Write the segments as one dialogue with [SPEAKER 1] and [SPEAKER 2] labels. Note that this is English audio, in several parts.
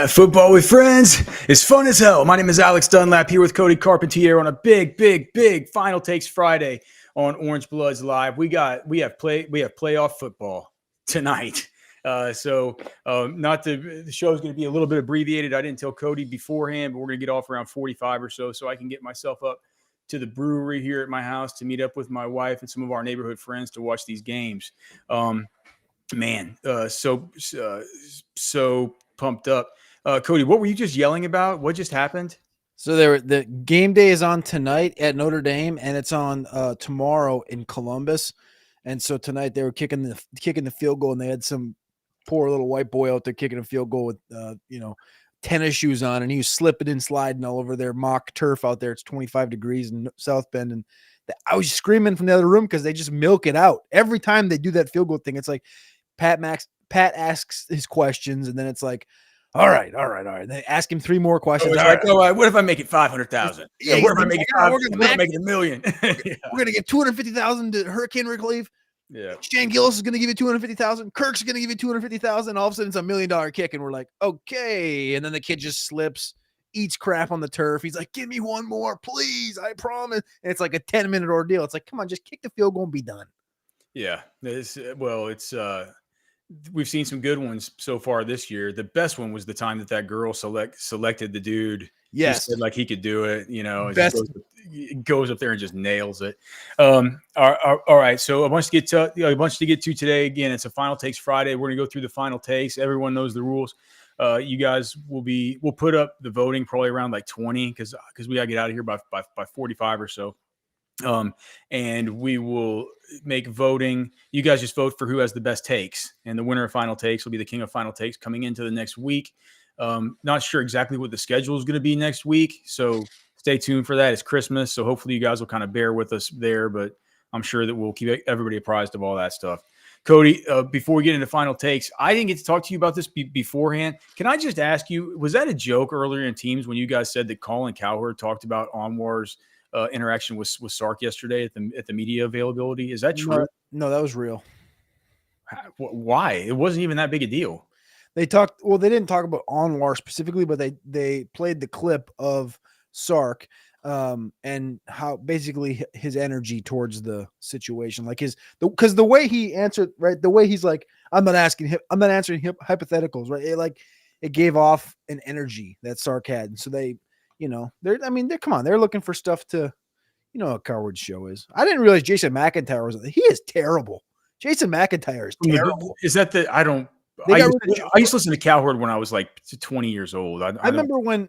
[SPEAKER 1] Football with friends is fun as hell. My name is Alex Dunlap here with Cody Carpentier on a big Final Takes Friday on Orange Bloods Live. We have playoff football tonight. The show is going to be a little bit abbreviated. I didn't tell Cody beforehand, but we're going to get off around 45 or so I can get myself up to the brewery here at my house to meet up with my wife and some of our neighborhood friends to watch these games. So pumped up. Cody, what were you just yelling about? What just happened?
[SPEAKER 2] So the game day is on tonight at Notre Dame, and it's on tomorrow in Columbus. And so tonight they were kicking the field goal, and they had some poor little white boy out there kicking a field goal with tennis shoes on, and he was slipping and sliding all over their mock turf out there. It's 25 degrees in South Bend, and I was screaming from the other room because they just milk it out every time they do that field goal thing. It's like Pat asks his questions, and then it's like, all right. They ask him three more questions.
[SPEAKER 1] All right. What if I make it 500,000?
[SPEAKER 2] Yeah.
[SPEAKER 1] What if I make it? We're gonna make it $1 million.
[SPEAKER 2] Yeah. We're gonna get 250,000 to hurricane relief.
[SPEAKER 1] Yeah.
[SPEAKER 2] Shane Gillis is gonna give you 250,000. Kirk's gonna give you 250,000. All of a sudden, it's $1 million kick, and we're like, okay. And then the kid just slips, eats crap on the turf. He's like, give me one more, please. I promise. And it's like a 10-minute ordeal. It's like, come on, just kick the field goal and be done.
[SPEAKER 1] Yeah. We've seen some good ones so far this year. The best one was the time that girl selected the dude.
[SPEAKER 2] Yes,
[SPEAKER 1] said like he could do it. Goes up there and just nails it. All right. So a bunch to get to today. Again, it's a Final Takes Friday. We're gonna go through the final takes. Everyone knows the rules. You guys we'll put up the voting probably around like 20 because we gotta get out of here by 45 or so. And we will make voting. You guys just vote for who has the best takes, and the winner of Final Takes will be the king of Final Takes coming into the next week. Not sure exactly what the schedule is going to be next week, so stay tuned for that. It's Christmas, so hopefully you guys will kind of bear with us there, but I'm sure that we'll keep everybody apprised of all that stuff. Cody, before we get into Final Takes, I didn't get to talk to you about this beforehand. Can I just ask you, was that a joke earlier in teams when you guys said that Colin Cowherd talked about Anwar's interaction with Sark yesterday at the media availability? Is that true?
[SPEAKER 2] No, that was real.
[SPEAKER 1] Why? It wasn't even that big a deal.
[SPEAKER 2] They didn't talk about Anwar specifically, but they played the clip of Sark and how basically his energy towards the situation, like because the way he answered, right, the way he's like, I'm not answering hypotheticals, right? It gave off an energy that Sark had, and so they're looking for stuff to, how Cowherd's show is. I didn't realize Jason McIntyre he is terrible. Jason McIntyre is terrible.
[SPEAKER 1] Is that I used to listen to Cowherd when I was like 20 years old. I
[SPEAKER 2] remember who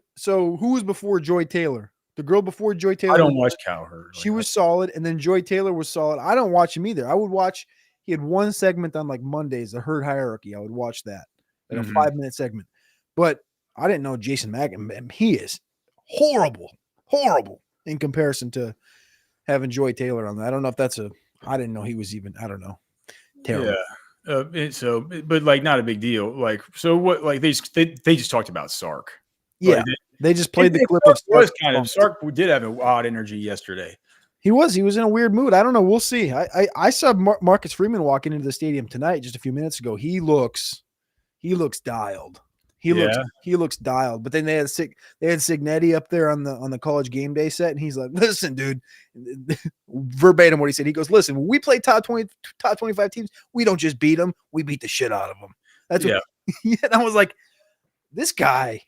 [SPEAKER 2] was before Joy Taylor? The girl before Joy Taylor.
[SPEAKER 1] I don't watch Cowherd.
[SPEAKER 2] She was solid, and then Joy Taylor was solid. I don't watch him either. I would watch, he had one segment on like Mondays, the Herd Hierarchy. I would watch that, like a 5-minute segment. But I didn't know Jason McIntyre. He is horrible in comparison to having Joy Taylor on that. I don't know if I didn't know he was even, I don't know. Terrible.
[SPEAKER 1] Yeah. But like not a big deal. Like, so what, like they just talked about Sark.
[SPEAKER 2] Yeah.
[SPEAKER 1] Like,
[SPEAKER 2] they just played the clip of Sark.
[SPEAKER 1] Sark did have an odd energy yesterday.
[SPEAKER 2] He was in a weird mood. I don't know. We'll see. I saw Marcus Freeman walking into the stadium tonight just a few minutes ago. He looks dialed. He looks dialed. But then they had Signetti up there on the college game day set, and he's like, "Listen, dude," verbatim what he said. He goes, "Listen, when we play top 25 teams, we don't just beat them; we beat the shit out of them." That's what. And I was like, "This guy,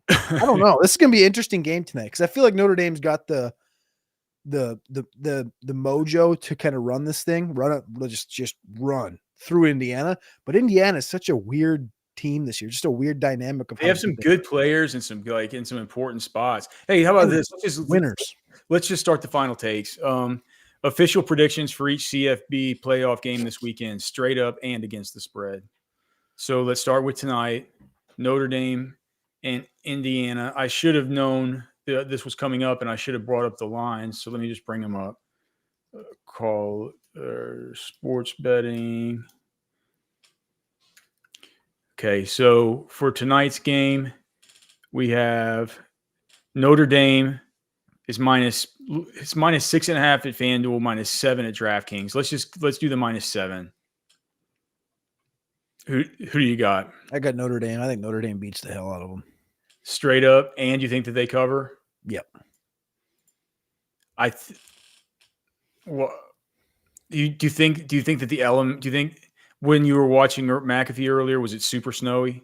[SPEAKER 2] I don't know. This is gonna be an interesting game tonight because I feel like Notre Dame's got the mojo to kind of run this thing, just run through Indiana. But Indiana is such a weird team this year, just a weird dynamic of.
[SPEAKER 1] They have some good players and some in some important spots. Hey, how about this? Let's just start the Final Takes. Official predictions for each CFB playoff game this weekend, straight up and against the spread. So let's start with tonight, Notre Dame and Indiana. I should have known this was coming up, and I should have brought up the lines. So let me just bring them up. Call sports betting. Okay, so for tonight's game, we have Notre Dame is minus 6.5 at FanDuel, -7 at DraftKings. Let's do the -7. Who do you got?
[SPEAKER 2] I got Notre Dame. I think Notre Dame beats the hell out of them.
[SPEAKER 1] Straight up, and you think that they cover?
[SPEAKER 2] Yep.
[SPEAKER 1] Well, do you think that the element? Do you think when you were watching McAfee earlier, was it super snowy?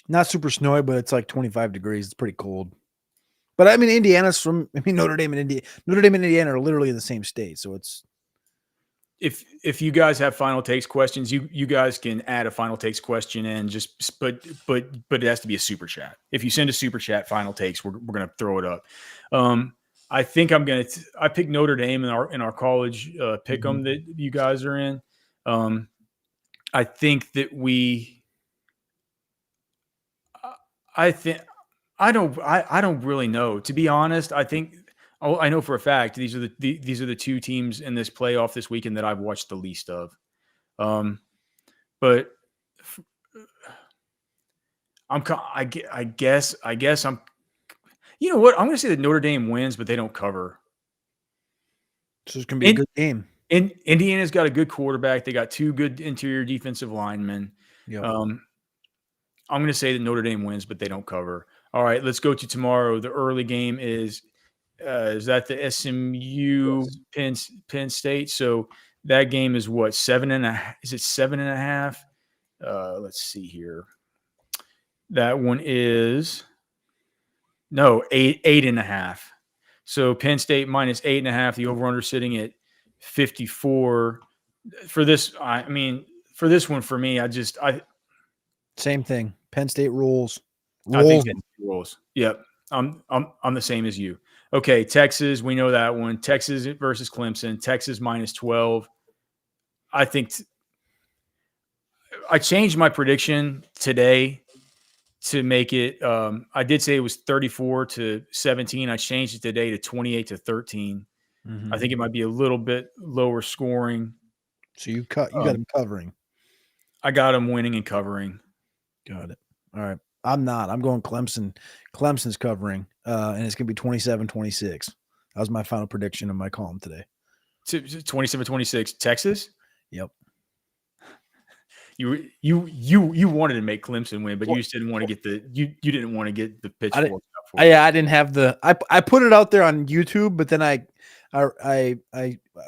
[SPEAKER 2] Not super snowy, but it's like 25 degrees. It's pretty cold. But I mean, Notre Dame and Indiana are literally in the same state, so it's.
[SPEAKER 1] If you guys have final takes questions, you guys can add a final takes question and just but it has to be a super chat. If you send a super chat final takes, we're gonna throw it up. I think I picked Notre Dame in our college pick 'em that you guys are in. I think that I don't really know, to be honest. I know for a fact these are the two teams in this playoff this weekend that I've watched the least of. But I guess I'm. You know what? I'm going to say that Notre Dame wins, but they don't cover.
[SPEAKER 2] So it's going to be a good game.
[SPEAKER 1] Indiana's got a good quarterback. They got two good interior defensive linemen.
[SPEAKER 2] Yep.
[SPEAKER 1] I'm going to say that Notre Dame wins, but they don't cover. All right, let's go to tomorrow. The early game is that the SMU Penn State? So that game is what, 7.5? Is it 7.5? Let's see here. That one is 8.5. So Penn State minus 8.5. The over/under sitting at 54. For this one for me,
[SPEAKER 2] same thing. Penn State rules.
[SPEAKER 1] I think Penn State rules. Yep. I'm the same as you. Okay, Texas, we know that one. Texas versus Clemson. Texas minus 12. I think I changed my prediction today to make it. I did say it was 34-17. I changed it today to 28-13. I think it might be a little bit lower scoring.
[SPEAKER 2] So you got them covering.
[SPEAKER 1] I got them winning and covering.
[SPEAKER 2] Got it. All right. I'm not. I'm going Clemson. Clemson's covering, and it's going to be 27-26. That was my final prediction in my column today.
[SPEAKER 1] 27-26. Texas?
[SPEAKER 2] Yep.
[SPEAKER 1] You wanted to make Clemson win, but you just didn't want to get you didn't want to get the pitchfork.
[SPEAKER 2] I didn't have I put it out there on YouTube, but then I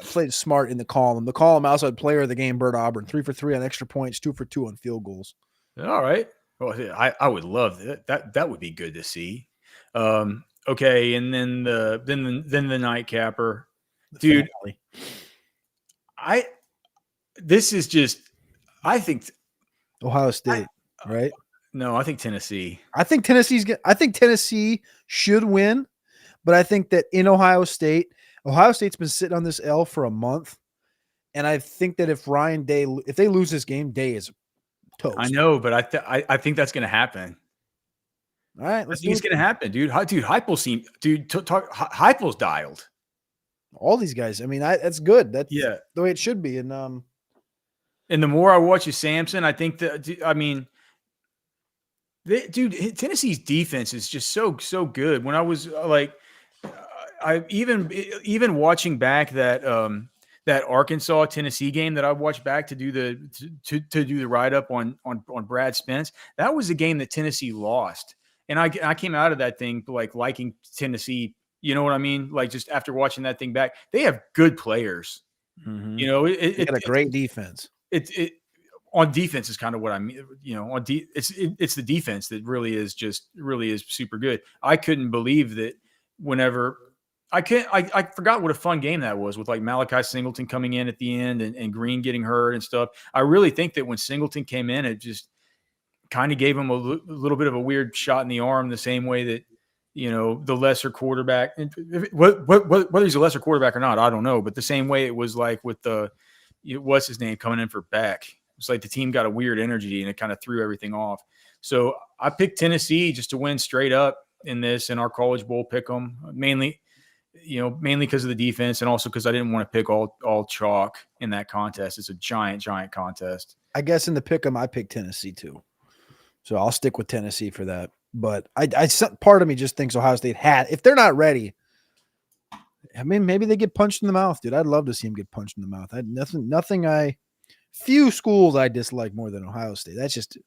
[SPEAKER 2] played smart in the column. The column also had player of the game, Bert Auburn, 3 for 3 on extra points, 2 for 2 on field goals.
[SPEAKER 1] All right. Well, I would love that. That would be good to see. Okay, and then the nightcapper, dude. This is just. I think
[SPEAKER 2] Ohio State, right?
[SPEAKER 1] No, I think Tennessee.
[SPEAKER 2] I think Tennessee should win, but I think that in Ohio State's been sitting on this L for a month, and I think that if they lose this game, Day is toast.
[SPEAKER 1] I know, but I think that's going to happen.
[SPEAKER 2] All right,
[SPEAKER 1] I think it's going to happen, dude. Heupel's dialed.
[SPEAKER 2] All these guys. I mean, that's good. That's the way it should be. And
[SPEAKER 1] the more I watch of Samson, I think Tennessee's defense is just so good. When I was I even watching back that Arkansas Tennessee game that I watched back to do the write up on Brad Spence, that was a game that Tennessee lost, and I came out of that thing liking Tennessee. You know what I mean? Like, just after watching that thing back, they have good players.
[SPEAKER 2] Mm-hmm.
[SPEAKER 1] You know,
[SPEAKER 2] they got a great defense.
[SPEAKER 1] On defense is kind of what I mean. You know, it's the defense that really is super good. I couldn't believe that whenever I forgot what a fun game that was with Malachi Singleton coming in at the end and Green getting hurt and stuff. I really think that when Singleton came in, it just kind of gave him a little bit of a weird shot in the arm, the same way that, you know, the lesser quarterback, whether he's a lesser quarterback or not, I don't know. But the same way it was like with what's his name coming in for Beck. It's like the team got a weird energy and it kind of threw everything off. So I picked Tennessee just to win straight up in our College Bowl pick 'em, mainly because of the defense and also because I didn't want to pick all chalk in that contest. It's a giant contest.
[SPEAKER 2] I guess in the pick 'em, I picked Tennessee too. So I'll stick with Tennessee for that. But part of me just thinks Ohio State if they're not ready, I mean, maybe they get punched in the mouth, dude. I'd love to see them get punched in the mouth. Nothing I Few schools I dislike more than Ohio State. That's just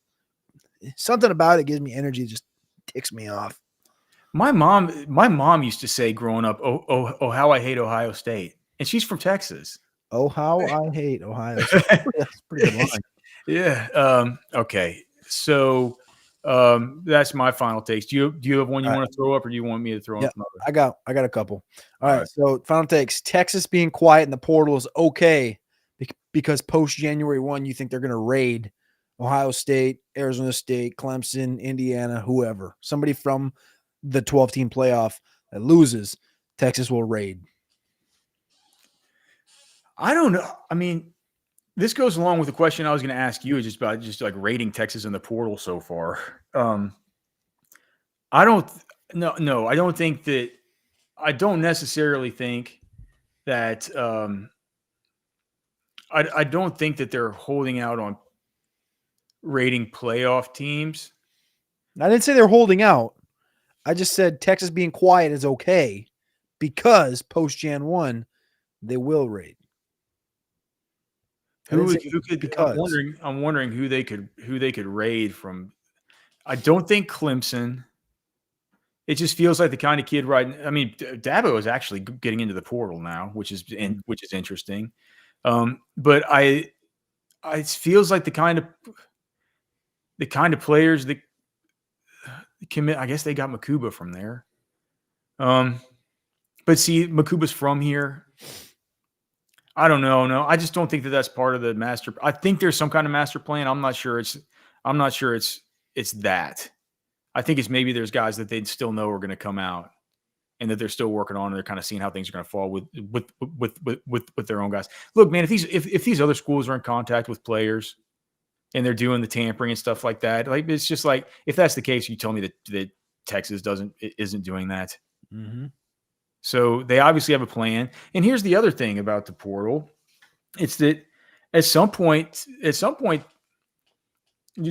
[SPEAKER 2] something about it gives me energy. It just ticks me off.
[SPEAKER 1] My mom used to say growing up, oh, how I hate Ohio State. And she's from Texas.
[SPEAKER 2] Oh, how I hate Ohio State. That's a pretty good line.
[SPEAKER 1] Yeah. Okay. So that's my final takes. Do you have one you want to throw up, or do you want me to throw up another?
[SPEAKER 2] I got a couple. All right. So final takes. Texas being quiet in the portal is okay because post January 1, you think they're going to raid Ohio State, Arizona State, Clemson, Indiana, whoever. Somebody from the 12-team playoff that loses, Texas will raid.
[SPEAKER 1] I don't know. I mean, this goes along with the question I was going to ask you, just about just like rating Texas in the portal so far. I don't necessarily think that I don't think that they're holding out on rating playoff teams.
[SPEAKER 2] I didn't say they're holding out. I just said Texas being quiet is okay because post Jan 1, they will raid.
[SPEAKER 1] Who could? Because. I'm wondering who they could raid from. I don't think Clemson. It just feels like the kind of kid I mean, Dabo is actually getting into the portal now, which is interesting. But it feels like the kind of players that commit. I guess they got Makuba from there. But see, Makuba's from here. I don't know. No, I just don't think that that's part of the master. I think there's some kind of master plan. I'm not sure it's that. I think it's maybe there's guys that they still know are going to come out and that they're still working on, and they're kind of seeing how things are going to fall with their own guys. Look, man, if these other schools are in contact with players and they're doing the tampering and stuff like that, like it's just like, if that's the case, you tell me that Texas isn't doing that.
[SPEAKER 2] Mm-hmm.
[SPEAKER 1] So they obviously have a plan. And here's the other thing about the portal. It's that at some point,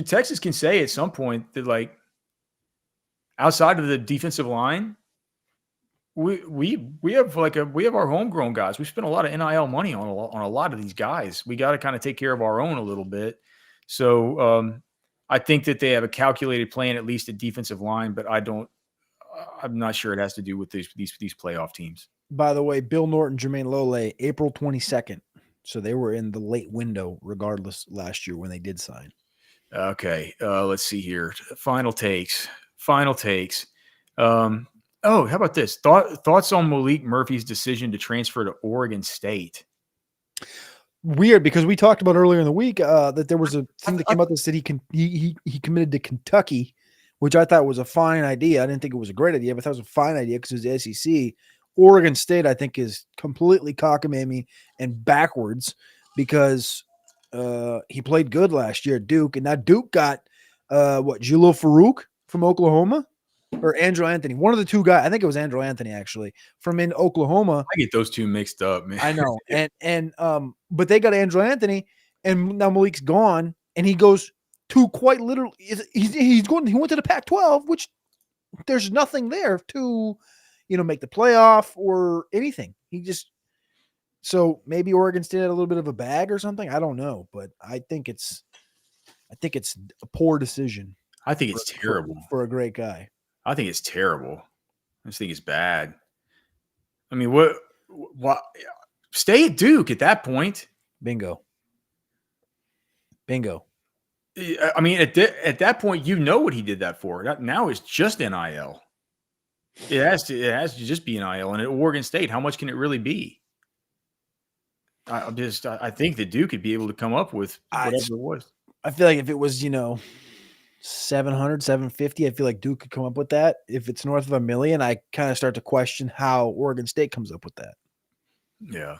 [SPEAKER 1] Texas can say at some point that, like, outside of the defensive line, we have our homegrown guys. We spent a lot of NIL money on a lot of these guys. We got to kind of take care of our own a little bit. So I think that they have a calculated plan, at least at defensive line, but I'm not sure it has to do with these playoff teams.
[SPEAKER 2] By the way, Bill Norton, Jermaine Lole, April 22nd. So they were in the late window regardless last year when they did sign.
[SPEAKER 1] Okay. Let's see here. Final takes. How about this? Thoughts on Maalik Murphy's decision to transfer to Oregon State?
[SPEAKER 2] Weird, because we talked about earlier in the week that there was a thing that came out that said he committed to Kentucky, which I thought was a fine idea. I didn't think it was a great idea, but I thought it was a fine idea because it was the SEC. Oregon State, I think, is completely cockamamie and backwards because he played good last year at Duke, and now Duke got Jalil Farouk from Oklahoma or Andrew Anthony, one of the two guys. I think it was Andrew Anthony actually from in Oklahoma.
[SPEAKER 1] I get those two mixed up, man.
[SPEAKER 2] I know, but they got Andrew Anthony, and now Maalik's gone, and he goes to quite literally. He went to the Pac-12, which there's nothing there to, make the playoff or anything. So maybe Oregon State had a little bit of a bag or something. I don't know, but I think it's a poor decision.
[SPEAKER 1] I think it's terrible
[SPEAKER 2] for a great guy.
[SPEAKER 1] I think it's terrible. I just think it's bad. I mean, what? Stay at Duke at that point.
[SPEAKER 2] Bingo.
[SPEAKER 1] I mean, at that point, what he did that for. Now it's just NIL. It has to just be NIL. And at Oregon State, how much can it really be? I think that Duke could be able to come up with whatever it was.
[SPEAKER 2] I feel like if it was, 700, 750, I feel like Duke could come up with that. If it's north of $1 million, I kind of start to question how Oregon State comes up with that.
[SPEAKER 1] Yeah.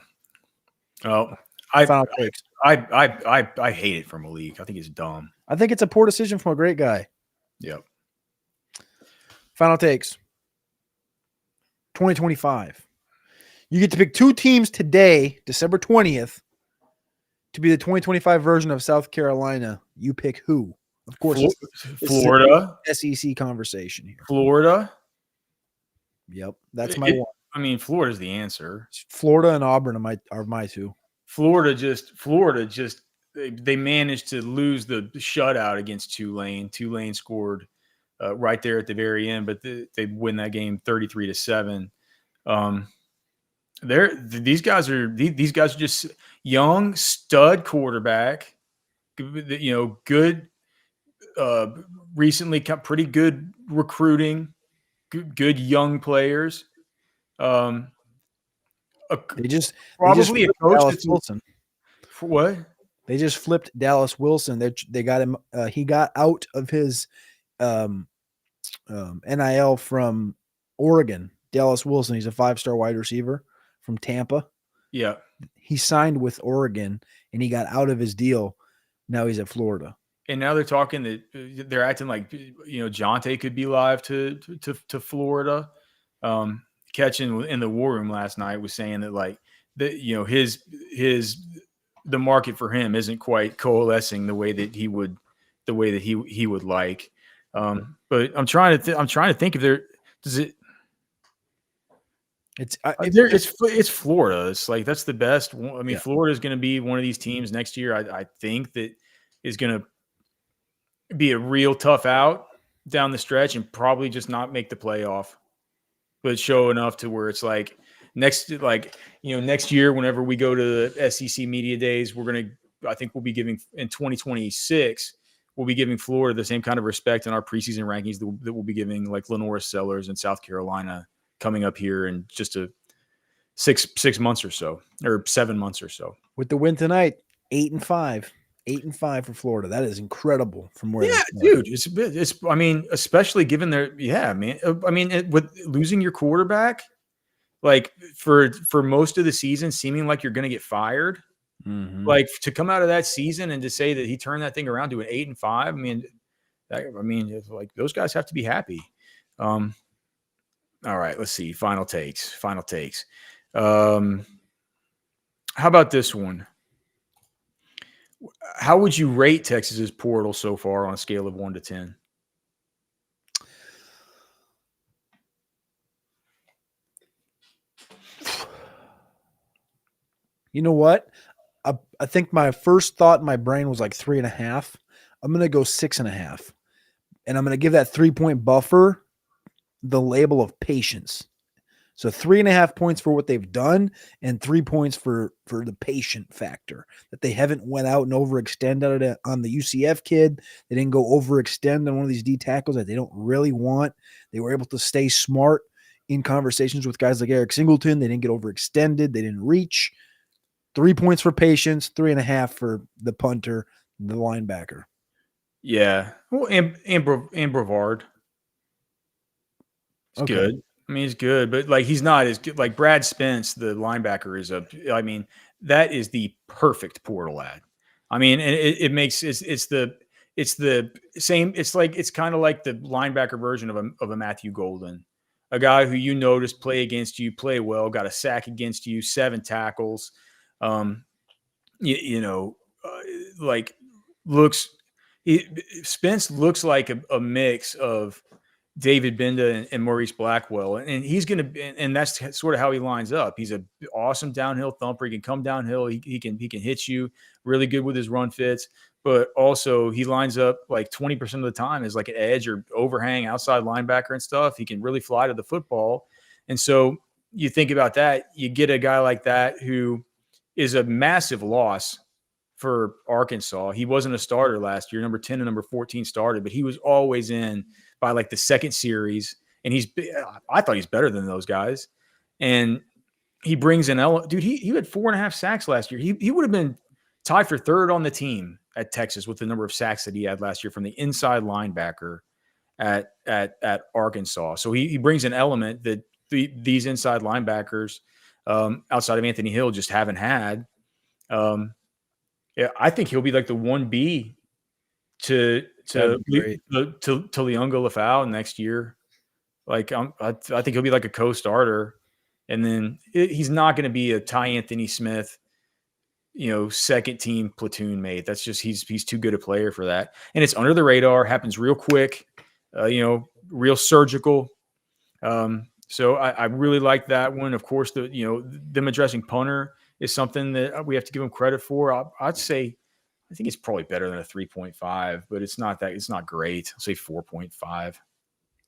[SPEAKER 1] Well, I hate it from Maalik. I think it's dumb.
[SPEAKER 2] I think it's a poor decision from a great guy.
[SPEAKER 1] Yep.
[SPEAKER 2] Final takes. 2025. You get to pick two teams today, December 20th, to be the 2025 version of South Carolina. You pick who? Of course,
[SPEAKER 1] Florida.
[SPEAKER 2] SEC conversation here.
[SPEAKER 1] Florida.
[SPEAKER 2] Yep, that's my one.
[SPEAKER 1] I mean, Florida's the answer.
[SPEAKER 2] Florida and Auburn are my two.
[SPEAKER 1] Florida just they managed to lose the shutout against Tulane. Tulane scored right there at the very end, but they win that game 33-7. These guys are just young stud quarterback. Good. Recently, pretty good recruiting. Good young players.
[SPEAKER 2] They just
[SPEAKER 1] Probably a coach
[SPEAKER 2] Dallas Wilson.
[SPEAKER 1] For what?
[SPEAKER 2] They just flipped Dallas Wilson. They got him. He got out of his NIL from Oregon. Dallas Wilson. He's a 5-star wide receiver from Tampa.
[SPEAKER 1] Yeah.
[SPEAKER 2] He signed with Oregon and he got out of his deal. Now he's at Florida.
[SPEAKER 1] And now they're talking that they're acting like, Jonte could be live to Florida. Catching in the war room last night was saying that like the market for him isn't quite coalescing the way that he would like. But I'm trying to think if there does it. It's Florida. It's like that's the best. I mean, Florida is going to be one of these teams next year. I think that is going to be a real tough out down the stretch and probably just not make the playoff, but show enough to where it's like next year, whenever we go to the SEC media days, I think we'll be giving in 2026, we'll be giving Florida the same kind of respect in our preseason rankings that we'll be giving like Lenora Sellers and South Carolina coming up here in just a 6 months or so, or 7 months or so.
[SPEAKER 2] With the win tonight, 8-5. 8-5 for Florida. That is incredible from where.
[SPEAKER 1] Yeah, dude. It's. I mean, especially given man. I mean, with losing your quarterback, like for most of the season, seeming like you're going to get fired.
[SPEAKER 2] Mm-hmm.
[SPEAKER 1] Like to come out of that season and to say that he turned that thing around to an 8-5. I mean, it's like those guys have to be happy. All right, let's see. Final takes. How about this one? How would you rate Texas's portal so far on a scale of 1 to 10?
[SPEAKER 2] You know what? I think my first thought in my brain was like 3.5. I'm going to go 6.5. And I'm going to give that 3-point buffer the label of patience. So 3.5 points for what they've done and 3 points for the patient factor, that they haven't went out and overextended on the UCF kid. They didn't go overextend on one of these D tackles that they don't really want. They were able to stay smart in conversations with guys like Eric Singleton. They didn't get overextended. They didn't reach. 3 points for patience, 3.5 for the punter, the linebacker.
[SPEAKER 1] Yeah. Well, and Brevard. It's okay. Good. I mean, he's good, but like he's not as good. Like Brad Spence, the linebacker, that is the perfect portal ad. I mean, and it makes it's the same. It's kind of like the linebacker version of a Matthew Golden, a guy who noticed play against you, play well, got a sack against you, 7 tackles. Spence looks like a mix of David Binda and Maurice Blackwell, and he's going to, and that's sort of how he lines up. He's an awesome downhill thumper. He can come downhill. He can hit you really good with his run fits, but also he lines up like 20% of the time as like an edge or overhang outside linebacker and stuff. He can really fly to the football. And so you think about that, you get a guy like that who is a massive loss for Arkansas. He wasn't a starter last year. Number 10 and number 14 started, but he was always in by like the second series. And I thought he's better than those guys. And he brings in dude, he had 4.5 sacks last year. He would have been tied for third on the team at Texas with the number of sacks that he had last year from the inside linebacker at Arkansas. So he brings an element that these inside linebackers outside of Anthony Hill just haven't had. Yeah, I think he'll be like the 1B to Leonga Lafau next year. Like I think he'll be like a co-starter, and then he's not going to be a Ty Anthony Smith, second team platoon mate. That's just he's too good a player for that. And it's under the radar, happens real quick, real surgical. So I really like that one. Of course, them addressing punter is something that we have to give them credit for. I'd say I think it's probably better than a 3.5, but it's not great. I'll say 4.5.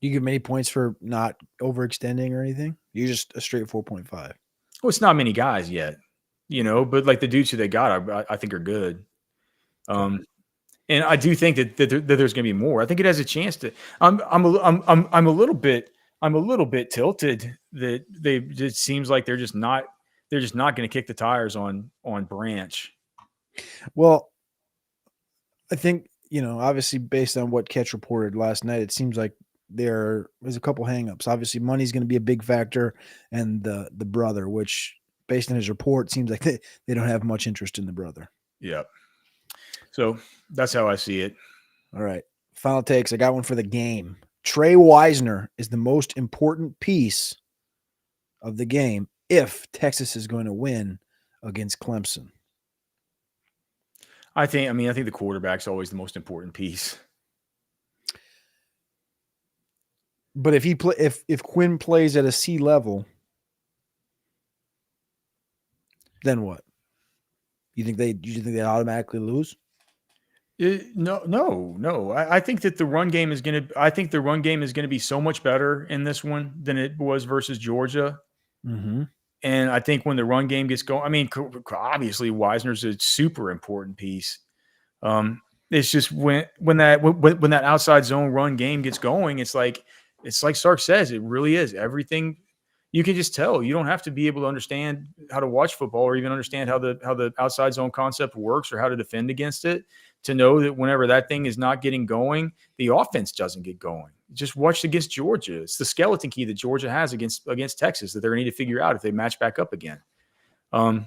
[SPEAKER 2] You give many points for not overextending or anything? You're just a straight 4.5.
[SPEAKER 1] Well, it's not many guys yet, but like the dudes who they got, I think are good. And I do think that there's going to be more. I think it has a chance to. I'm a little bit tilted that it seems like they're just not going to kick the tires on Branch.
[SPEAKER 2] Well, I think, obviously based on what Ketch reported last night, it seems like there's a couple hangups. Obviously, money's going to be a big factor, and the brother, which based on his report, seems like they don't have much interest in the brother.
[SPEAKER 1] Yep. So that's how I see it.
[SPEAKER 2] All right. Final takes. I got one for the game. Trey Wisner is the most important piece of the game if Texas is going to win against Clemson.
[SPEAKER 1] I think the quarterback's always the most important piece.
[SPEAKER 2] But if Quinn plays at a C level, then what? You think they automatically lose?
[SPEAKER 1] No. I think that the run game is going to be so much better in this one than it was versus Georgia.
[SPEAKER 2] Mm-hmm.
[SPEAKER 1] And I think when the run game gets going, obviously Wisner's a super important piece. It's just when that outside zone run game gets going, it's like Sark says, it really is everything. You can just tell. You don't have to be able to understand how to watch football or even understand how the outside zone concept works or how to defend against it to know that whenever that thing is not getting going, the offense doesn't get going. Just watch against Georgia. It's the skeleton key that Georgia has against Texas that they're going to need to figure out if they match back up again. I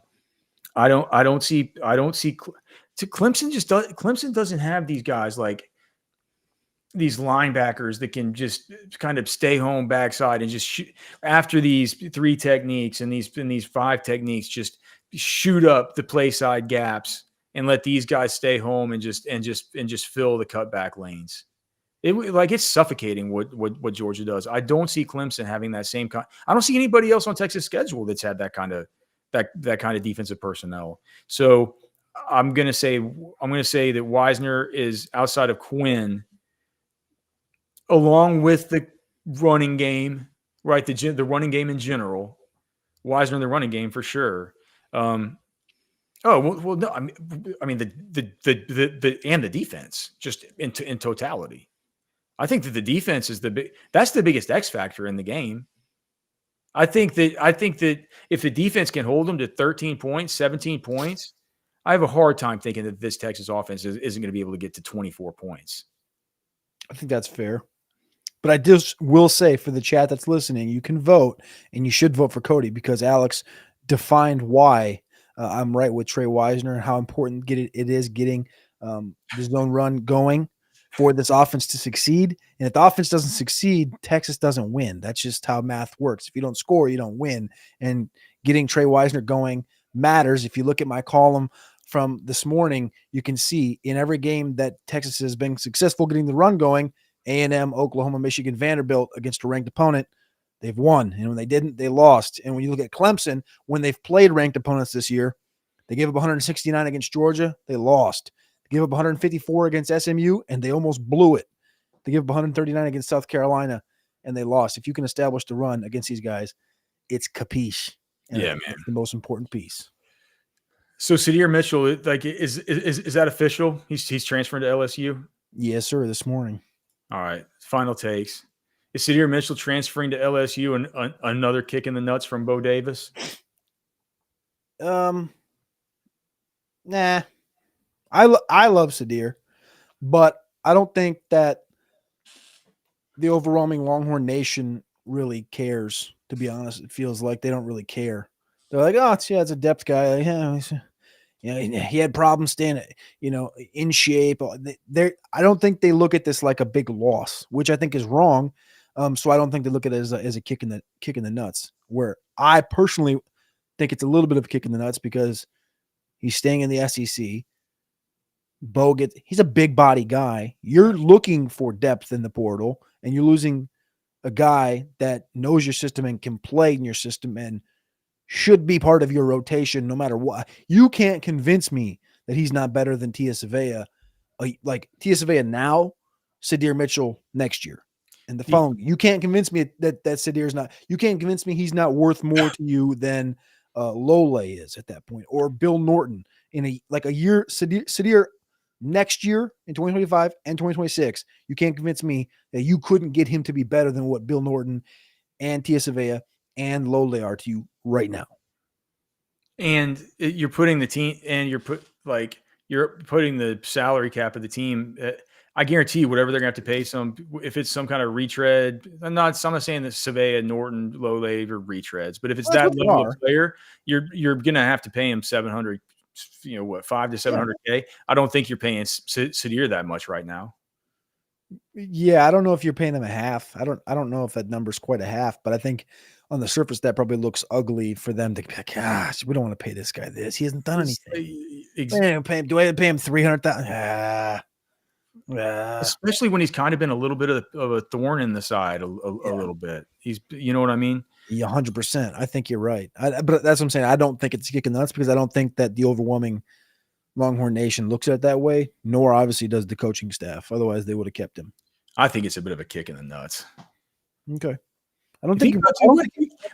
[SPEAKER 1] don't see Clemson doesn't have these guys like these linebackers that can just kind of stay home backside and just shoot after these 3 techniques and these 5 techniques, just shoot up the play side gaps and let these guys stay home and just fill the cutback lanes. It's suffocating what Georgia does. I don't see Clemson having that same kind. I don't see anybody else on Texas' schedule that's had that kind of defensive personnel. So I'm gonna say that Wisner is outside of Quinn, along with the running game, right? The running game in general, Wisner in the running game for sure. No. I mean the and the defense just in totality. I think that the defense is that's the biggest X factor in the game. I think that if the defense can hold them to 13 points, 17 points, I have a hard time thinking that this Texas offense isn't going to be able to get to 24 points.
[SPEAKER 2] I think that's fair. But I just will say for the chat that's listening, you can vote, and you should vote for Cody because Alex defined why I'm right with Trey Wisner and how important it is getting the zone run going for this offense to succeed. And if the offense doesn't succeed, Texas doesn't win. That's just how math works. If you don't score, you don't win. And getting Trey Wisner going matters. If you look at my column from this morning, you can see in every game that Texas has been successful getting the run going, A&M, Oklahoma, Michigan, Vanderbilt against a ranked opponent, they've won. And when they didn't, they lost. And when you look at Clemson, when they've played ranked opponents this year, they gave up 169 against Georgia, they lost. They gave up 154 against SMU, and they almost blew it. They gave up 139 against South Carolina, and they lost. If you can establish the run against these guys, it's capiche. And
[SPEAKER 1] yeah, man.
[SPEAKER 2] It's the most important piece.
[SPEAKER 1] So Sydir Mitchell, is that official? He's transferring to LSU?
[SPEAKER 2] Yes, sir, this morning.
[SPEAKER 1] All right, final takes. Is Sydir Mitchell transferring to LSU and another kick in the nuts from Bo Davis?
[SPEAKER 2] Nah. I love Sydir, but I don't think that the overwhelming Longhorn Nation really cares, to be honest. It feels like they don't really care. They're like, oh, it's a depth guy. Like, he had problems staying, in shape. I don't think they look at this like a big loss, which I think is wrong. So I don't think they look at it as a kick in the nuts. Where I personally think it's a little bit of a kick in the nuts because he's staying in the SEC. He's a big body guy. You're looking for depth in the portal, and you're losing a guy that knows your system and can play in your system and should be part of your rotation no matter what. You can't convince me that he's not better than Tia Savea. Like Tia Savea now, Sydir Mitchell next year. And the following, you can't convince me that Sydir's not. You can't convince me he's not worth more to you than Lole is at that point, or Bill Norton in a year. Sydir next year in 2025 and 2026. You can't convince me that you couldn't get him to be better than what Bill Norton and Tia Savea and Lole are to you right now.
[SPEAKER 1] And you're putting the team, and you're putting the salary cap of the team. I guarantee you, whatever they're going to have to pay if it's some kind of retread. I'm not saying that Savea, Norton, Lole are retreads, but if it's that level of player, you're going to have to pay him 700. $500 to $700K. I don't think you're paying Sydir that much right now.
[SPEAKER 2] Yeah, I don't know if you're paying him a half. I don't know if that number's quite a half, but I think on the surface that probably looks ugly for them to be like, gosh, we don't want to pay this guy this. He hasn't done anything. Do I pay him $300,000?
[SPEAKER 1] Especially when he's kind of been a little bit of a thorn in the side, a little bit. You know what I mean?
[SPEAKER 2] Yeah, 100%. I think you're right. But that's what I'm saying. I don't think it's kicking nuts because I don't think that the overwhelming Longhorn Nation looks at it that way, nor obviously does the coaching staff. Otherwise, they would have kept him.
[SPEAKER 1] I think it's a bit of a kick in the nuts.
[SPEAKER 2] Okay. I don't think.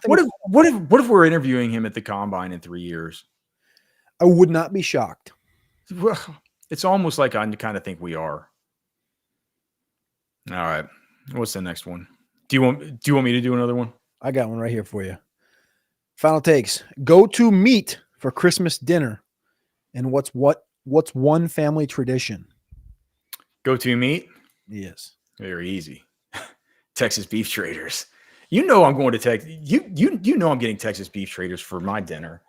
[SPEAKER 1] What if we're interviewing him at the combine in 3 years?
[SPEAKER 2] I would not be shocked.
[SPEAKER 1] Well, it's almost like I kind of think we are. All right. What's the next one? Do you want me to do another one?
[SPEAKER 2] I got one right here for you. Final takes. Go-to meat for Christmas dinner, and what's one family tradition?
[SPEAKER 1] Go-to meat?
[SPEAKER 2] Yes.
[SPEAKER 1] Very easy. Texas Beef Traders. You know I'm going to Texas. You know I'm getting Texas Beef Traders for my dinner.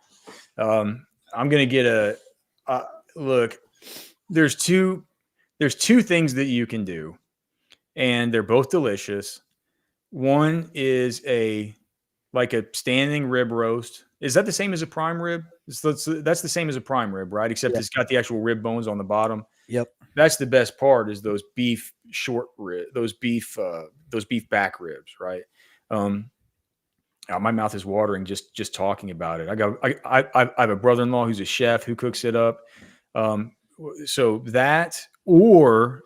[SPEAKER 1] I'm going to get look. There's two things that you can do, and they're both delicious. One is a standing rib roast. Is that the same as a prime rib? That's the same as a prime rib, right? Except It's got the actual rib bones on the bottom.
[SPEAKER 2] Yep.
[SPEAKER 1] That's the best part, is those beef short rib, those beef back ribs, right? My mouth is watering just talking about it. I have a brother-in-law who's a chef who cooks it up. So that, or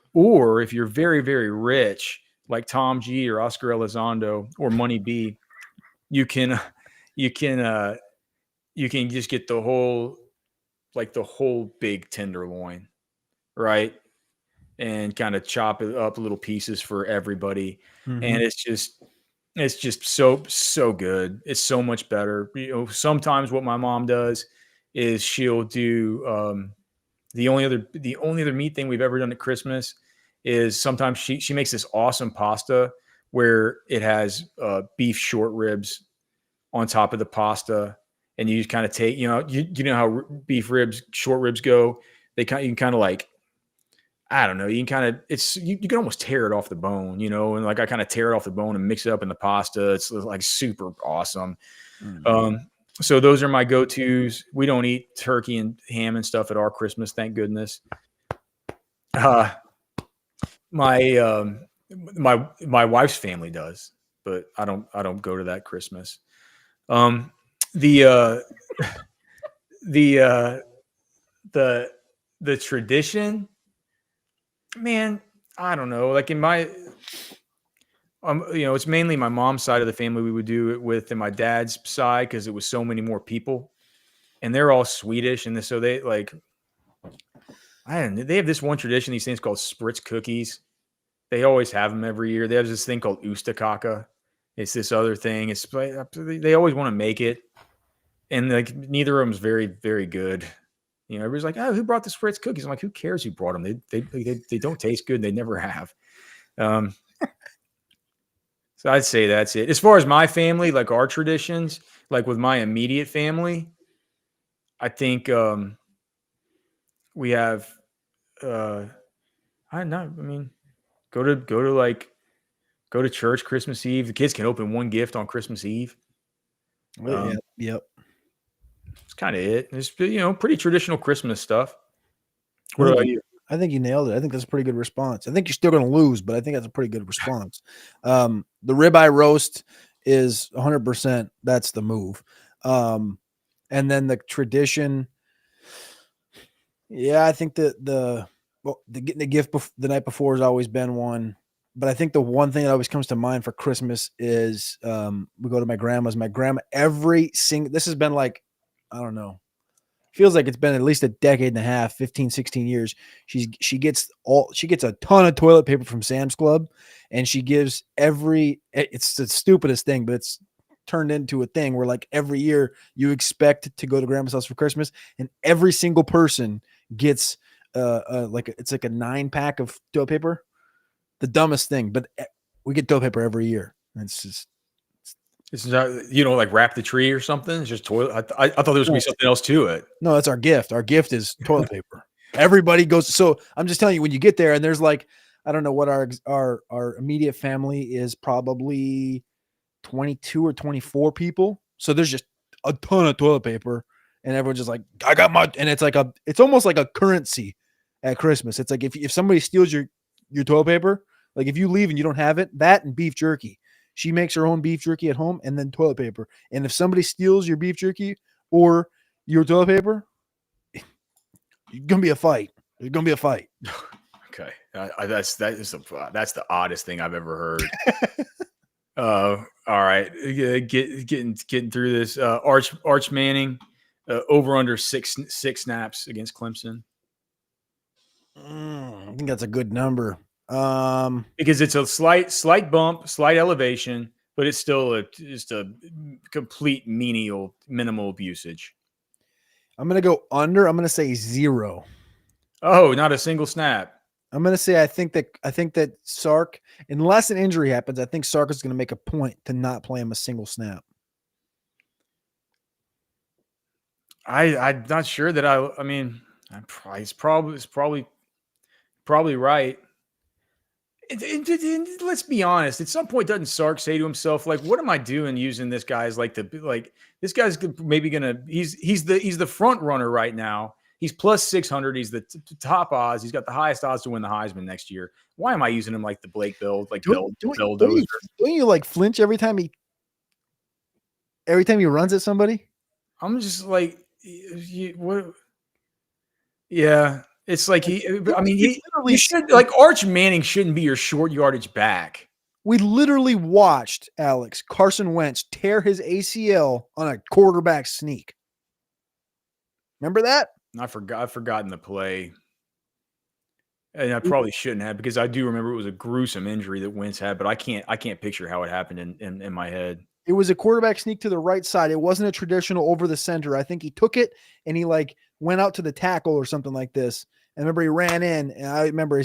[SPEAKER 1] if you're very, very rich, like Tom G or Oscar Elizondo or Money B, you can just get the whole big tenderloin, right? And kind of chop it up little pieces for everybody. Mm-hmm. And it's just so good. It's so much better. Sometimes what my mom does is she'll do the only other meat thing we've ever done at Christmas is sometimes she makes this awesome pasta where it has beef short ribs on top of the pasta, and you just kind of take, you know how beef ribs, short ribs go. You can kind of like, I don't know, you can kind of, you can almost tear it off the bone, and I kind of tear it off the bone and mix it up in the pasta. It's like super awesome. Mm-hmm. So those are my go-tos. We don't eat turkey and ham and stuff at our Christmas, thank goodness. My wife's family does, but I don't go to that Christmas. The tradition, man, I don't know. Like in my, it's mainly my mom's side of the family we would do it with, and my dad's side, because it was so many more people, and they're all Swedish, and so they they have this one tradition, these things called spritz cookies. They always have them every year. They have this thing called Ustakaka. It's this other thing. They always want to make it, and neither of them is very, very good. Everybody's like, "Oh, who brought the spritz cookies?" I'm like, "Who cares who brought them? They don't taste good. They never have." So I'd say that's it. As far as my family, like our traditions, like with my immediate family, I think we have. Go to church Christmas Eve. The kids can open one gift on Christmas Eve.
[SPEAKER 2] Yep.
[SPEAKER 1] It's kind of it. It's pretty traditional Christmas stuff. What about you?
[SPEAKER 2] I think you nailed it. I think that's a pretty good response. I think you're still going to lose, but I think that's a pretty good response. The ribeye roast is 100%. That's the move. And then the tradition, Yeah, I think that the getting the gift the night before has always been one. But I think the one thing that always comes to mind for Christmas is we go to my grandma's. My grandma, this has been like, I don't know, feels like it's been at least a decade and a half, 15, 16 years. She gets a ton of toilet paper from Sam's Club, and she gives it's the stupidest thing, but it's turned into a thing where like every year you expect to go to grandma's house for Christmas, and every single person gets it's like a 9-pack of toilet paper. The dumbest thing, but we get toilet paper every year. It's just
[SPEAKER 1] It's not, like wrap the tree or something. It's just toilet. I thought there was gonna be something else to it.
[SPEAKER 2] No, that's our gift. Our gift is toilet paper. Everybody goes. So I'm just telling you, when you get there and there's like, I don't know what our immediate family is, probably 22 or 24 people. So there's just a ton of toilet paper, and everyone's just like, I got my, and it's almost like a currency at Christmas. It's like if somebody steals your toilet paper, like if you leave and you don't have it, that and beef jerky. She makes her own beef jerky at home, and then toilet paper. And if somebody steals your beef jerky or your toilet paper, it's gonna be a fight. There's gonna be a fight.
[SPEAKER 1] Okay, that's the oddest thing I've ever heard. All right, getting through this. Arch Manning, over under six snaps against Clemson.
[SPEAKER 2] I think that's a good number.
[SPEAKER 1] Because it's a slight bump, slight elevation, but it's still just a complete minimal usage.
[SPEAKER 2] I'm gonna go under. I'm gonna say 0.
[SPEAKER 1] Oh, not a single snap.
[SPEAKER 2] I'm gonna say I think that Sark, unless an injury happens, I think Sark is gonna make a point to not play him a single snap.
[SPEAKER 1] I'm not sure that I mean, he's probably right. Let's be honest. At some point, doesn't Sark say to himself, like, "What am I doing using this guy as this guy's maybe gonna he's the front runner right now. He's plus 600. He's the top odds. He's got the highest odds to win the Heisman next year. Why am I using him like the Blake Bill,
[SPEAKER 2] Don't you like flinch every time he runs at somebody?
[SPEAKER 1] I'm just like, what? Yeah. It's like he should, like, Arch Manning shouldn't be your short yardage back.
[SPEAKER 2] We literally watched Carson Wentz tear his ACL on a quarterback sneak. Remember that?
[SPEAKER 1] I've forgotten the play. And I probably shouldn't have, because I do remember it was a gruesome injury that Wentz had, but I can't picture how it happened in my head.
[SPEAKER 2] It was a quarterback sneak to the right side. It wasn't a traditional over the center. I think he took it and he went out to the tackle or something like this. And I remember he ran in, and I remember it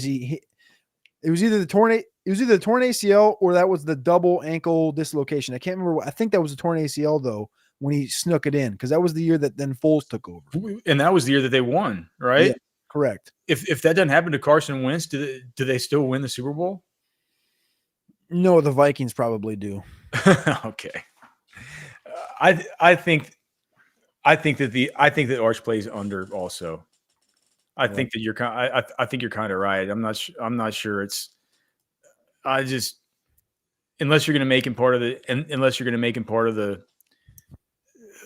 [SPEAKER 2] was either the torn ACL or that was the double ankle dislocation. I can't remember. I think that was the torn ACL though, when he snuck it in, because that was the year that then Foles took over.
[SPEAKER 1] And that was the year that they won, right?
[SPEAKER 2] Yeah, correct.
[SPEAKER 1] If that doesn't happen to Carson Wentz, do they still win the Super Bowl?
[SPEAKER 2] No, the Vikings probably do.
[SPEAKER 1] Okay. I think that Arch plays under also. I think that I think you're kind of right. I'm not sure it's. Unless you're going to make him part of the,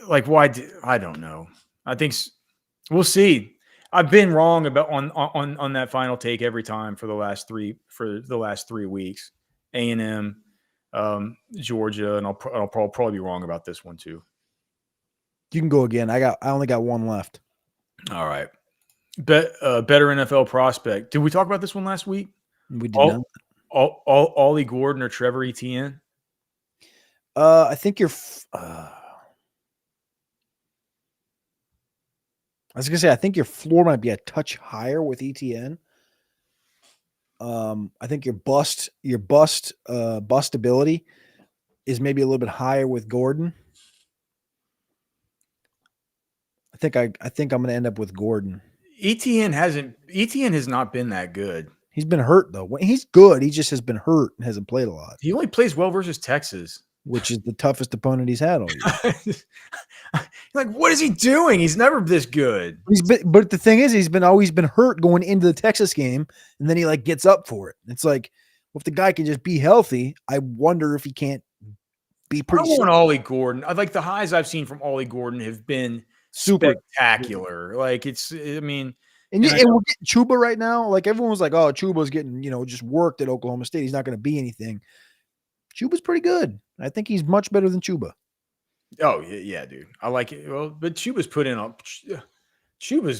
[SPEAKER 1] like, why? I don't know. I think we'll see. I've been wrong about on that final take every time for the last 3 weeks. A&M, Georgia, and I'll probably be wrong about this one too.
[SPEAKER 2] You can go again. I only got one left.
[SPEAKER 1] All right. Better NFL prospect. Did we talk about this one last week?
[SPEAKER 2] We did not.
[SPEAKER 1] Ollie Gordon or Trevor Etienne?
[SPEAKER 2] I think you're. I was gonna say I think your floor might be a touch higher with Etienne. I think your bustability is maybe a little bit higher with Gordon. I think I'm going to end up with Gordon.
[SPEAKER 1] Etienne has not been that good.
[SPEAKER 2] He's been hurt though. He's good. He just has been hurt and hasn't played a lot.
[SPEAKER 1] He only plays well versus Texas,
[SPEAKER 2] which is the toughest opponent he's had all year.
[SPEAKER 1] Like, what is he doing? He's never this good.
[SPEAKER 2] But the thing is, he's always been hurt going into the Texas game, and then he gets up for it. It's like, well, if the guy can just be healthy, I wonder if he can't be pretty.
[SPEAKER 1] I want Ollie Gordon. I like the highs I've seen from Ollie Gordon have been spectacular. Like,
[SPEAKER 2] And we're getting Chuba right now. Like everyone was like, "Oh, Chuba's getting just worked at Oklahoma State. He's not going to be anything." Chuba's pretty good. I think he's much better than Chuba.
[SPEAKER 1] Oh yeah, dude. I like it. Well, but Chuba's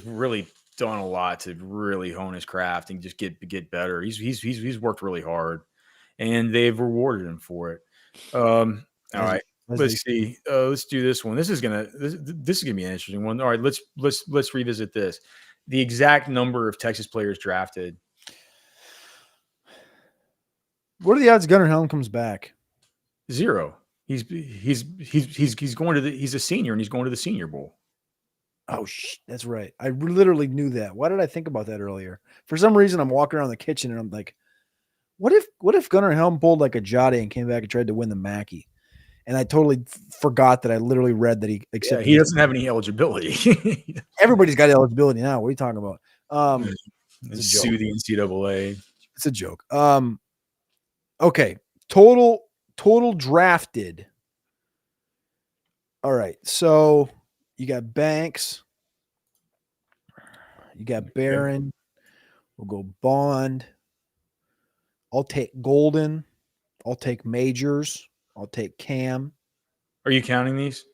[SPEAKER 1] really done a lot to really hone his craft and just get better. He's worked really hard, and they've rewarded him for it. All right, let's see. Let's do this one. This is gonna be an interesting one. All right, let's revisit this. The exact number of Texas players drafted.
[SPEAKER 2] What are the odds Gunnar Helm comes back?
[SPEAKER 1] 0. He's going to he's a senior and he's going to the Senior Bowl.
[SPEAKER 2] Oh, that's right. I literally knew that. Why did I think about that earlier? For some reason, I'm walking around the kitchen and I'm like, what if Gunnar Helm pulled like a Jade and came back and tried to win the Mackey? And I totally forgot that I literally read that he accepted.
[SPEAKER 1] He doesn't have any eligibility.
[SPEAKER 2] Everybody's got eligibility now. What are you talking about?
[SPEAKER 1] Sue the NCAA.
[SPEAKER 2] It's a joke. Okay. Total drafted. All right. So you got Banks. You got Barron. We'll go Bond. I'll take Golden. I'll take Majors. I'll take Cam.
[SPEAKER 1] Are you counting these?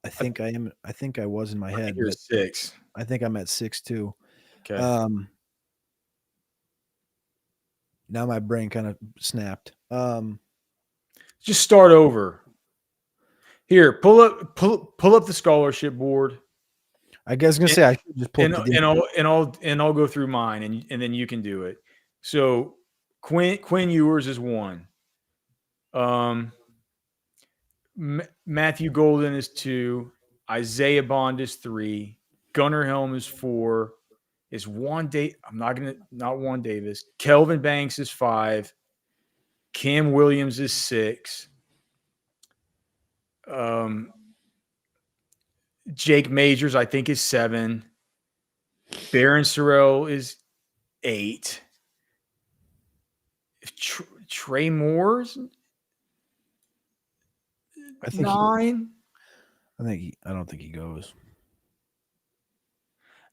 [SPEAKER 2] I think I am. I think I was in my head.
[SPEAKER 1] You're 6.
[SPEAKER 2] I think I'm at 6 too.
[SPEAKER 1] Okay.
[SPEAKER 2] Now my brain kind of snapped.
[SPEAKER 1] Just start over. Here, pull up the scholarship board.
[SPEAKER 2] I guess I was gonna say I should just pull
[SPEAKER 1] and I'll go through mine and then you can do it. So Quinn Ewers is 1. Matthew Golden is 2. Isaiah Bond is 3. Gunnar Helm is 4. Is Juan Davis. Kelvin Banks is 5. Cam Williams is 6. Jake Majors, I think, is 7. Barron Sorrell is 8. Trey Moore's, I think 9.
[SPEAKER 2] I don't think he goes.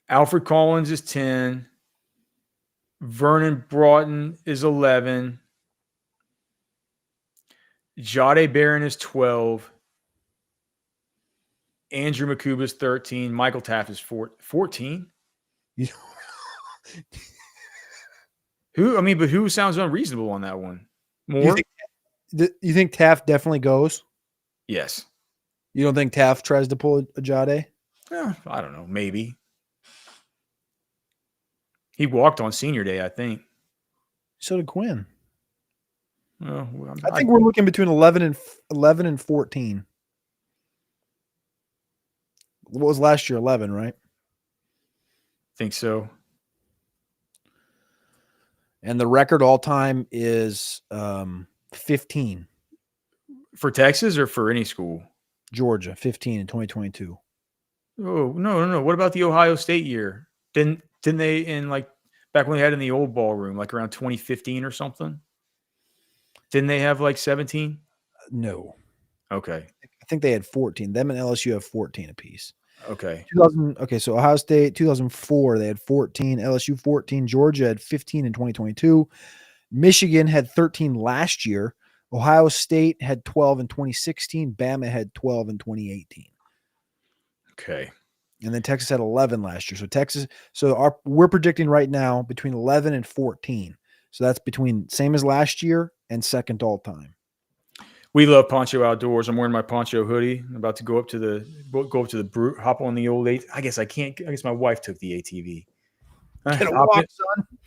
[SPEAKER 1] Alfred Collins is 10. Vernon Broughton is 11. Jade Barron is 12. Andrew McCuba is 13. Michael Taft is 14. Who sounds unreasonable on that one? More?
[SPEAKER 2] You think Taft definitely goes?
[SPEAKER 1] Yes.
[SPEAKER 2] You don't think Taft tries to pull a Jade?
[SPEAKER 1] I don't know. Maybe. He walked on senior day, I think.
[SPEAKER 2] So did Quinn.
[SPEAKER 1] Well,
[SPEAKER 2] I think we're looking between 11 and 14. What was last year? 11, right?
[SPEAKER 1] Think so.
[SPEAKER 2] And the record all time is 15.
[SPEAKER 1] For Texas or for any school?
[SPEAKER 2] Georgia, 15 in 2022.
[SPEAKER 1] Oh, no. What about the Ohio State year? Didn't they in back when they had in the old ballroom, like around 2015 or something? Didn't they have 17?
[SPEAKER 2] No.
[SPEAKER 1] Okay.
[SPEAKER 2] I think they had 14. Them and LSU have 14 apiece.
[SPEAKER 1] Okay.
[SPEAKER 2] So Ohio State, 2004, they had 14. LSU 14. Georgia had 15 in 2022. Michigan had 13 last year. Ohio State had 12 in 2016. Bama had 12 in 2018.
[SPEAKER 1] Okay.
[SPEAKER 2] And then Texas had 11 last year. We're predicting right now between 11 and 14. So that's between same as last year and second all time.
[SPEAKER 1] We love Poncho Outdoors. I'm wearing my Poncho hoodie. I'm about to go up to the brew, hop on the old I guess I can't. I guess my wife took the ATV.
[SPEAKER 2] Son.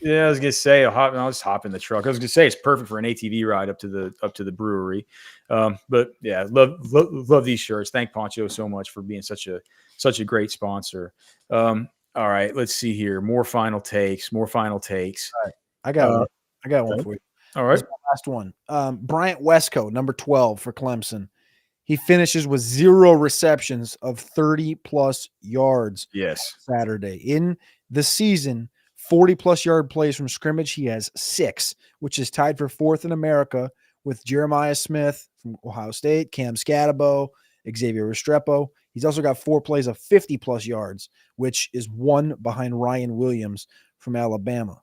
[SPEAKER 1] Yeah, I was gonna say I'll just hop in the truck. I was gonna say it's perfect for an ATV ride up to the brewery. But yeah, love these shirts. Thank Poncho so much for being such a great sponsor. All right, let's see here. More final takes. All right,
[SPEAKER 2] I got one for you.
[SPEAKER 1] All right,
[SPEAKER 2] last one. Bryant Westco, number 12 for Clemson. He finishes with 0 receptions of 30+ yards.
[SPEAKER 1] Yes,
[SPEAKER 2] Saturday in the season. 40+ yard plays from scrimmage. He has 6, which is tied for 4th in America with Jeremiah Smith from Ohio State, Cam Scatabo, Xavier Restrepo. He's also got 4 plays of 50-plus yards, which is 1 behind Ryan Williams from Alabama.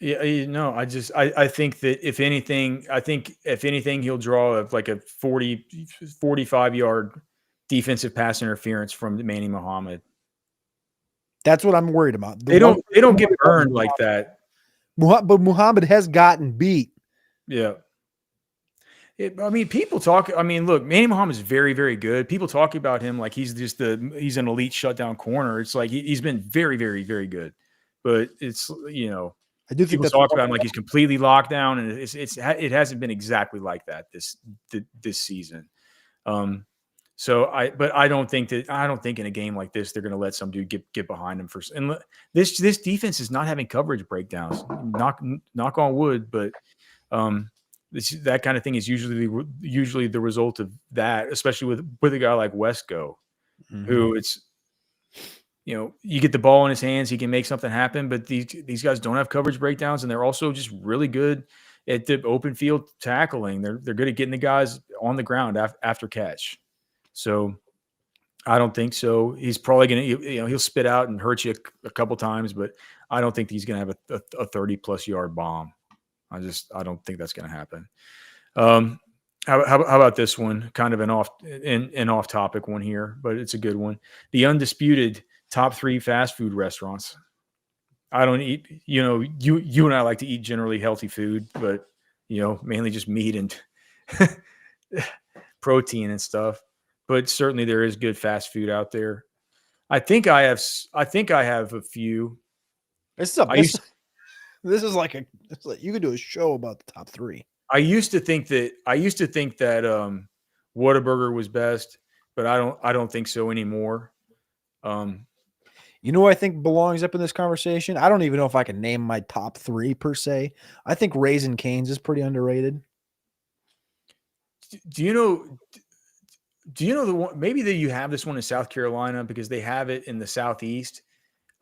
[SPEAKER 1] Yeah, I think that if anything, he'll draw like a 45-yard defensive pass interference from Manny Muhammad.
[SPEAKER 2] That's what I'm worried about.
[SPEAKER 1] They don't get burned like that.
[SPEAKER 2] But Muhammad has gotten beat.
[SPEAKER 1] Yeah. People talk. Look, Manny Muhammad is very, very good. People talk about him like he's an elite shutdown corner. It's like he's been very, very, very good. But it's
[SPEAKER 2] I do think
[SPEAKER 1] people talk about him like he's completely locked down, and it hasn't been exactly like that this season. But I don't think in a game like this they're going to let some dude get behind him first. And this defense is not having coverage breakdowns. Knock on wood, but that kind of thing is usually the result of that, especially with a guy like Wesco, who it's you get the ball in his hands, he can make something happen. But these guys don't have coverage breakdowns, and they're also just really good at the open field tackling. They're good at getting the guys on the ground after catch. So I don't think so. He's probably going to, he'll spit out and hurt you a couple times, but I don't think he's going to have a 30-plus yard bomb. I don't think that's going to happen. How about this one? Kind of an off topic one here, but it's a good one. The undisputed top 3 fast food restaurants. I don't eat, you and I like to eat generally healthy food, but mainly just meat and protein and stuff. But certainly there is good fast food out there. I think I have a few.
[SPEAKER 2] This is like you could do a show about the top 3.
[SPEAKER 1] I used to think that Whataburger was best, but I don't think so anymore.
[SPEAKER 2] Who I think belongs up in this conversation? I don't even know if I can name my top 3 per se. I think Raising Cane's is pretty underrated.
[SPEAKER 1] Do you know the one? Maybe that you have this one in South Carolina because they have it in the Southeast.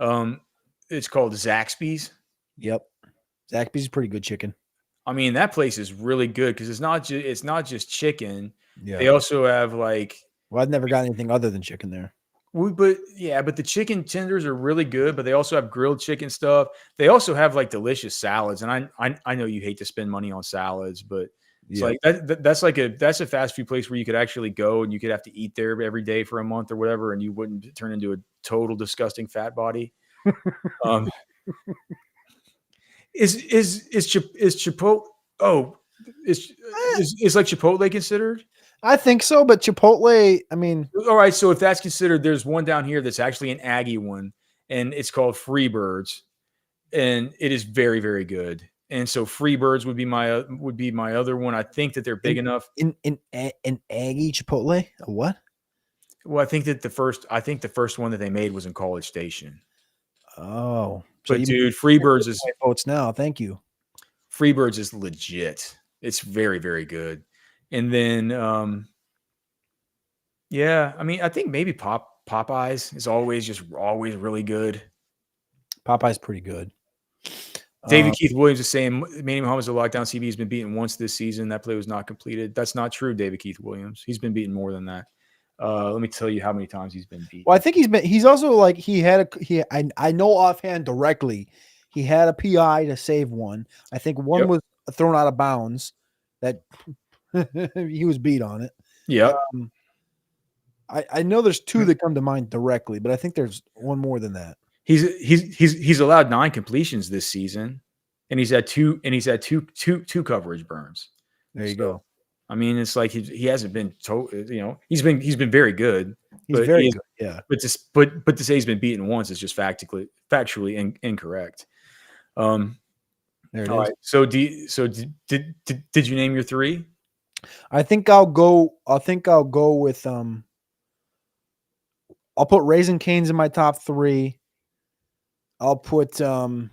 [SPEAKER 1] It's called Zaxby's.
[SPEAKER 2] Yep, Zaxby's is pretty good chicken.
[SPEAKER 1] That place is really good because it's not just chicken.
[SPEAKER 2] Yeah.
[SPEAKER 1] They also have
[SPEAKER 2] I've never got anything other than chicken there.
[SPEAKER 1] But the chicken tenders are really good. But they also have grilled chicken stuff. They also have delicious salads. And I know you hate to spend money on salads, but it's that's a fast food place where you could actually go and you could have to eat there every day for a month or whatever, and you wouldn't turn into a total disgusting fat body. Is Chipotle? Oh, is like Chipotle considered?
[SPEAKER 2] I think so, but Chipotle.
[SPEAKER 1] All right. So if that's considered, there's one down here that's actually an Aggie one, and it's called Freebirds, and it is very, very good. And so Freebirds would be my other one. I think that they're big enough.
[SPEAKER 2] In Aggie Chipotle, a what?
[SPEAKER 1] Well, I think the first one that they made was in College Station.
[SPEAKER 2] Oh,
[SPEAKER 1] so but dude, Freebirds is
[SPEAKER 2] votes now. Thank you.
[SPEAKER 1] Freebirds is legit. It's very, very good. And then, I think maybe Popeyes is always really good.
[SPEAKER 2] Popeye's pretty good.
[SPEAKER 1] David Keith Williams is saying Manny Muhammad's a lockdown CB has been beaten once this season. That play was not completed. That's not true, David Keith Williams. He's been beaten more than that. Let me tell you how many times he's been beaten.
[SPEAKER 2] Well, I think he's also I know offhand directly, he had a PI to save one. I think one was thrown out of bounds that he was beat on it.
[SPEAKER 1] Yeah.
[SPEAKER 2] I know there's 2 that come to mind directly, but I think there's one more than that.
[SPEAKER 1] He's allowed 9 completions this season, and he's had two coverage burns.
[SPEAKER 2] There you go.
[SPEAKER 1] It's like he hasn't been he's been very good.
[SPEAKER 2] He's very good. Yeah.
[SPEAKER 1] But to say he's been beaten once is just factually incorrect.
[SPEAKER 2] There it is.
[SPEAKER 1] Right. So did you name your 3?
[SPEAKER 2] I think I'll go with I'll put Raising Cane's in my top 3. I'll put I'm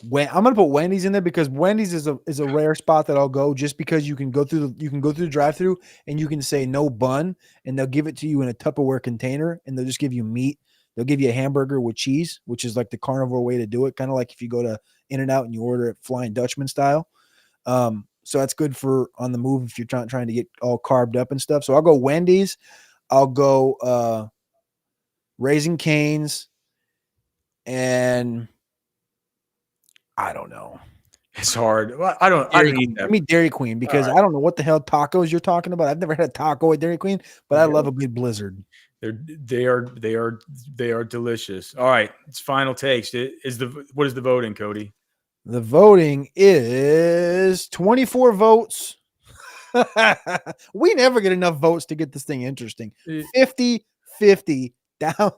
[SPEAKER 2] gonna put Wendy's in there because Wendy's is a rare spot that I'll go just because you can go through the drive-thru and you can say no bun and they'll give it to you in a Tupperware container and they'll just give you meat. They'll give you a hamburger with cheese, which is like the carnivore way to do it, kind of like if you go to In-N-Out and you order it Flying Dutchman style. So that's good for on the move if you're trying to get all carved up and stuff. So I'll go Wendy's. I'll go Raising Cane's, and I don't know.
[SPEAKER 1] It's hard. Well, I don't eat that.
[SPEAKER 2] Give me Dairy Queen because I don't know what the hell tacos you're talking about. I've never had a taco at Dairy Queen, but I love a good Blizzard.
[SPEAKER 1] They are delicious. All right, it's final takes. What is the voting, Cody?
[SPEAKER 2] The voting is 24 votes. We never get enough votes to get this thing interesting. 50-50 down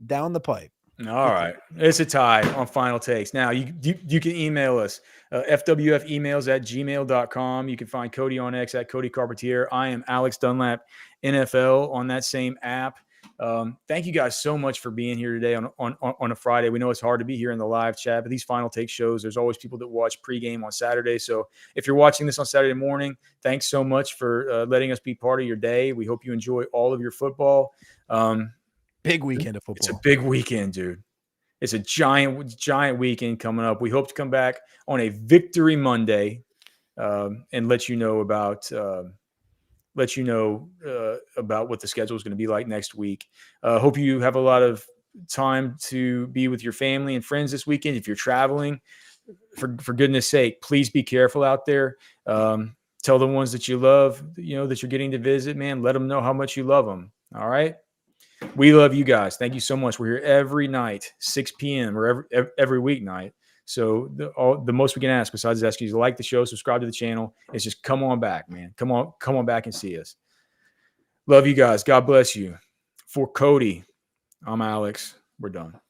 [SPEAKER 2] the pipe.
[SPEAKER 1] All right. It's a tie on final takes. Now, you can email us, fwfemails@gmail.com. You can find Cody on X at Cody Carpentier. I am Alex Dunlap, NFL, on that same app. Thank you guys so much for being here today on a Friday. We know it's hard to be here in the live chat, but these final take shows, there's always people that watch pregame on Saturday. So if you're watching this on Saturday morning, thanks so much for letting us be part of your day. We hope you enjoy all of your football.
[SPEAKER 2] Big weekend of football.
[SPEAKER 1] It's a big weekend, dude. It's a giant weekend coming up. We hope to come back on a Victory Monday and let you know about what the schedule is going to be like next week. Hope you have a lot of time to be with your family and friends this weekend. If you're traveling, for goodness sake, please be careful out there. Tell the ones that you love, that you're getting to visit, man. Let them know how much you love them. All right. We love you guys. Thank you so much. We're here every night, 6 p.m. or every weeknight. So the most we can ask, besides asking you to like the show, subscribe to the channel, is just come on back, man. Come on back and see us. Love you guys. God bless you. For Cody, I'm Alex. We're done.